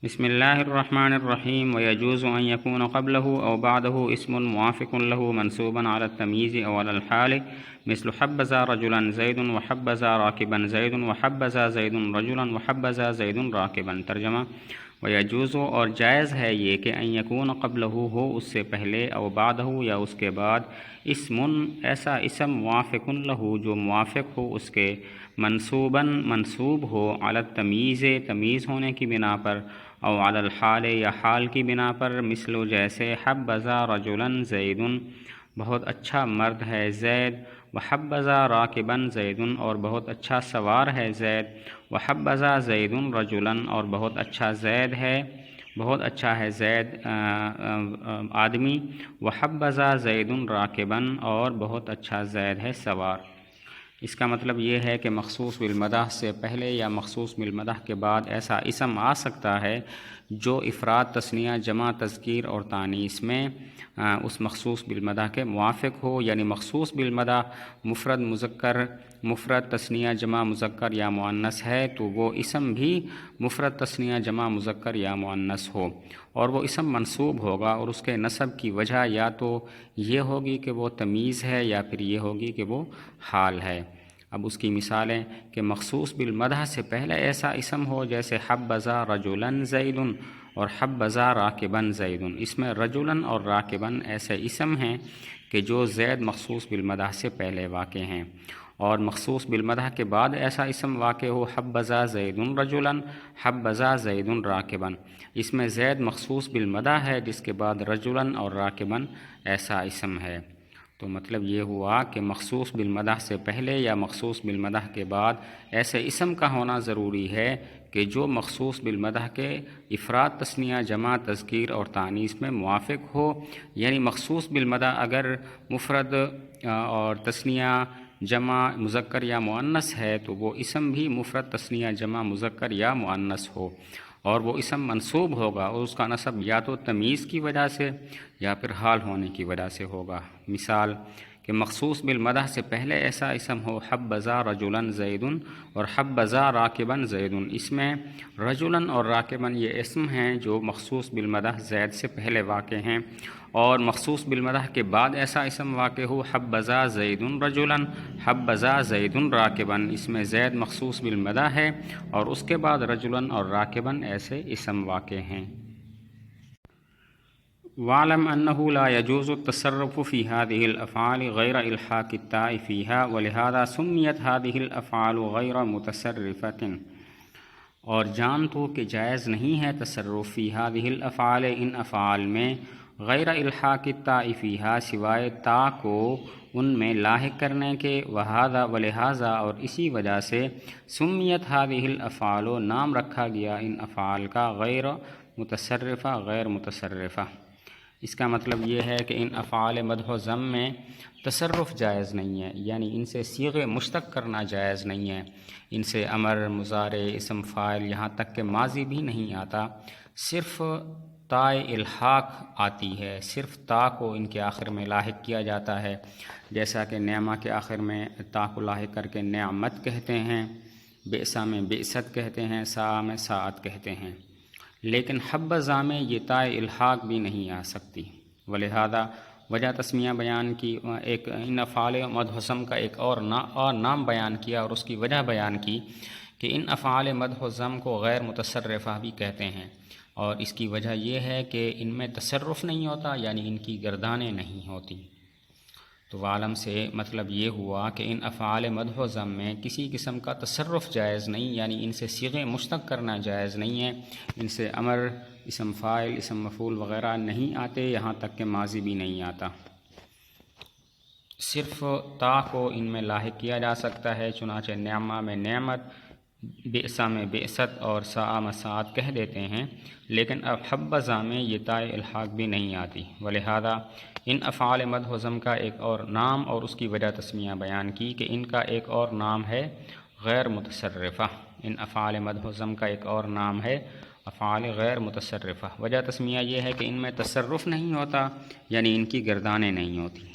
بسم الله الرحمن الرحيم. ويجوز أن يكون قبله أو بعده اسم موافق له منسوبا على التمييز أو على الحال، مثل حبذا رجلا زيد وحبذا راكبا زيد وحبذا زيد رجلا وحبذا زيد راكبا. ترجمہ: ويجوز اور جائز ہے یہ کہ ان یکون قبلہ ہو اس سے پہلے، او بعدہ یا اس کے بعد، اسم ایسا اسم موافق لہ جو موافق ہو اس کے، منصوباً منصوب ہو، علی التمییز تمیز ہونے کی بنا پر، او علی الحال یا حال کی بنا پر، مثل جیسے حبذا رجلا زید بہت اچھا مرد ہے زید، وحبذا راکبا زید اور بہت اچھا سوار ہے زید، وحبذا زید رجلا اور بہت اچھا زید ہے، بہت اچھا ہے زید آدمی، وحبذا زید راکبا اور بہت اچھا زید ہے سوار۔ اس کا مطلب یہ ہے کہ مخصوص بالمدح سے پہلے یا مخصوص بالمدح کے بعد ایسا اسم آ سکتا ہے جو افراد، تثنیہ، جمع، تذکیر اور تانیث میں اس مخصوص بالمدح کے موافق ہو، یعنی مخصوص بالمدح مفرد، مذکر، مفرد، تثنیہ، جمع، مذکر یا مؤنث ہے تو وہ اسم بھی مفرد، تثنیہ، جمع، مذکر یا مؤنث ہو، اور وہ اسم منصوب ہوگا، اور اس کے نصب کی وجہ یا تو یہ ہوگی کہ وہ تمیز ہے یا پھر یہ ہوگی کہ وہ حال ہے۔ اب اس کی مثالیں کہ مخصوص بالمدح سے پہلے ایسا اسم ہو جیسے حبذا رجلا زید اور حبذا راکبا زید۔ اس میں رجلا اور راکبا ایسے اسم ہیں کہ جو زید مخصوص بالمدح سے پہلے واقع ہیں، اور مخصوص بالمدح کے بعد ایسا اسم واقع ہو حبذا زید رجلا حبذا زید راکبا، اس میں زید مخصوص بالمدح ہے جس کے بعد رجلا اور راکبا ایسا اسم ہے۔ تو مطلب یہ ہوا کہ مخصوص بالمدح سے پہلے یا مخصوص بالمدح کے بعد ایسے اسم کا ہونا ضروری ہے کہ جو مخصوص بالمدح کے افراد، تثنیہ، جمع، تذکیر اور تانیث میں موافق ہو، یعنی مخصوص بالمدح اگر مفرد اور تثنیہ، جمع، مذکر یا مؤنث ہے تو وہ اسم بھی مفرد، تثنیہ، جمع، مذکر یا مؤنث ہو، اور وہ اسم منصوب ہوگا، اور اس کا نصب یا تو تمییز کی وجہ سے یا پھر حال ہونے کی وجہ سے ہوگا۔ مثال کہ مخصوص بالمدح سے پہلے ایسا اسم ہو حبذا رجلا زید اور حبذا راکبا زید، اس میں رجلا اور راکبا یہ اسم ہیں جو مخصوص بالمدح زید سے پہلے واقع ہیں، اور مخصوص بالمدح کے بعد ایسا اسم واقع ہو حبذا زید رجلا حبذا زید راکبا، اس میں زید مخصوص بالمدح ہے اور اس کے بعد رجلا اور راکبا ایسے اسم واقع ہیں۔ وَاعْلَمْ أَنَّهُ لَا يَجُوزُ التَّصَرُّفُ فِي هَذِهِ الْأَفْعَالِ غَيْرَ إِلْحَاقِ التَّاءِ فِيهَا، وَلِهَذَا سُمِّيَتْ هَذِهِ الْأَفْعَالُ غَيْرَ مُتَصَرِّفَةٍ، اور جان تو کہ جائز نہیں ہے تصرف فی هذه الافعال ان افعال میں، غیر الحاق التاء فیہا سوائے تا کو ان میں لاحق کرنے کے، وہذا ولہذا اور اسی وجہ سے، سمیت هذه الافعال نام رکھا گیا ان افعال کا، غیر متصرفہ غیر متصرفہ۔ اس کا مطلب یہ ہے کہ ان افعال مدح و ذم میں تصرف جائز نہیں ہے، یعنی ان سے صیغے مشتق کرنا جائز نہیں ہے، ان سے امر، مضارع، اسم فاعل، یہاں تک کہ ماضی بھی نہیں آتا، صرف تائے الحاق آتی ہے، صرف تا کو ان کے آخر میں لاحق کیا جاتا ہے، جیسا کہ نعمہ کے آخر میں تا کو لاحق کر کے نعمت کہتے ہیں، بئسا میں بئست کہتے ہیں، ساء میں ساعت کہتے ہیں، لیکن حبذا میں یہ تائے الحاق بھی نہیں آ سکتی۔ ولہذا وجہ تسمیہ بیان کی، ایک ان افعال مدح و ذم کا ایک اور نام بیان کیا، اور اس کی وجہ بیان کی کہ ان افعال مدح و ذم کو غیر متصرفہ بھی کہتے ہیں، اور اس کی وجہ یہ ہے کہ ان میں تصرف نہیں ہوتا، یعنی ان کی گردانیں نہیں ہوتی۔ تو عالم سے مطلب یہ ہوا کہ ان افعال مدح و ذم میں کسی قسم کا تصرف جائز نہیں، یعنی ان سے صیغے مشتق کرنا جائز نہیں ہے، ان سے امر، اسم فاعل، اسم مفعول وغیرہ نہیں آتے، یہاں تک کہ ماضی بھی نہیں آتا، صرف تا کو ان میں لاحق کیا جا سکتا ہے، چنانچہ نعمہ میں نعمت، بئسا میں بئست اور ساء میں ساعت کہہ دیتے ہیں، لیکن اب حبذا میں یہ تائے الحاق بھی نہیں آتی۔ ولہذا ان افعال مدح و ذم کا ایک اور نام اور اس کی وجہ تسمیہ بیان کی کہ ان کا ایک اور نام ہے غیر متصرفہ، ان افعال مدح و ذم کا ایک اور نام ہے افعال غیر متصرفہ۔ وجہ تسمیہ یہ ہے کہ ان میں تصرف نہیں ہوتا، یعنی ان کی گردانیں نہیں ہوتی۔